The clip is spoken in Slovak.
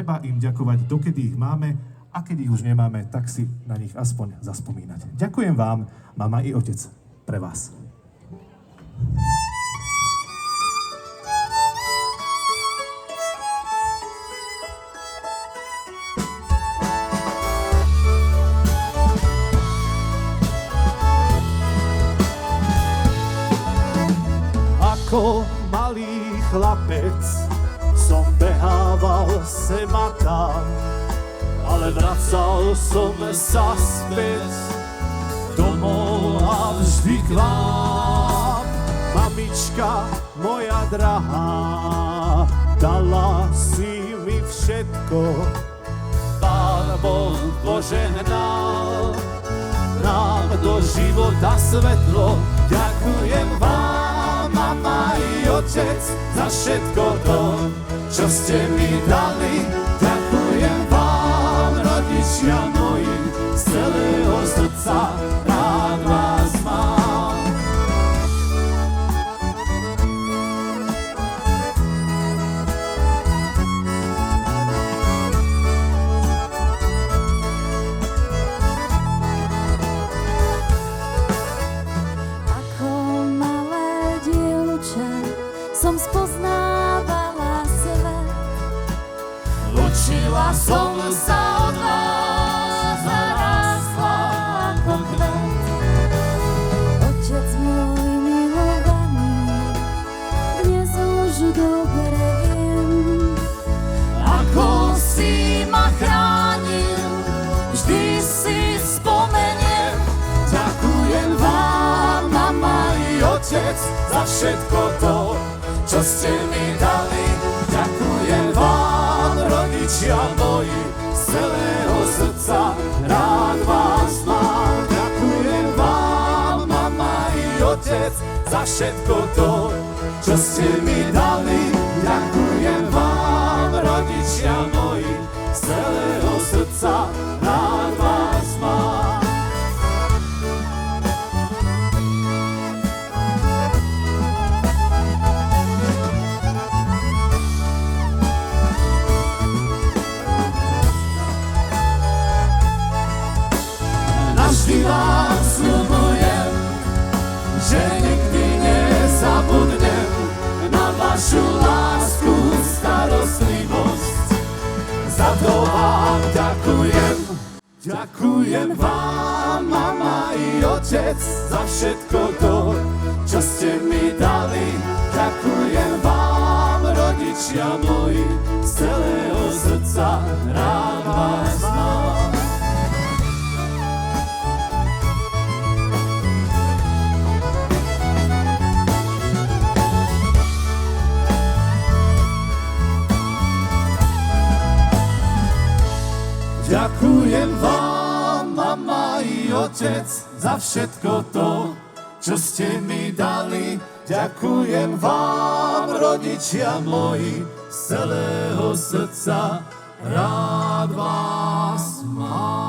treba im ďakovať, dokedy ich máme, a keď ich už nemáme, tak si na nich aspoň zaspomínať. Ďakujem vám, mama i otec, pre vás. Ako malý chlapec som behával sem a tam, ale vracal som sa späť domov a vždy k vám. Mamička moja drahá, dala si mi všetko, Pán Boh požehnal nám do života svetlo. Ďakujem vám, mama i otec, za všetko to, čo ste mi dali. Ďakujem vám, rodičia moji, z celého srdca rád vás mám. Ako malé dievča som spoznávala svet. Učila som sa od vás a rástla ako kvet. Otec môj milovaný, dnes už dobre viem, Ako si ma chránil, vždy si spomeniem. Ďakujem vám, mama i otec, za všetko to, čo ste mi dali. Ďakujem vám, rodičia moji, z celého srdca rád vás mám. Ďakujem vám, mama i otec, za všetko to, čo ste mi dali. Ďakujem vám, rodičia moji, z celého srdca rád vás mám. Navždy vám sľubujem, že nikdy nezabudnem na vašu lásku, starostlivosť. Za to vám ďakujem. Ďakujem vám, mama i otec, za všetko to, čo ste mi dali. Ďakujem vám, rodičia moji, z celého srdca rád vás mám. Ďakujem vám, mama i otec, za všetko to, čo ste mi dali. Ďakujem vám, rodičia moji, z celého srdca rád vás mám.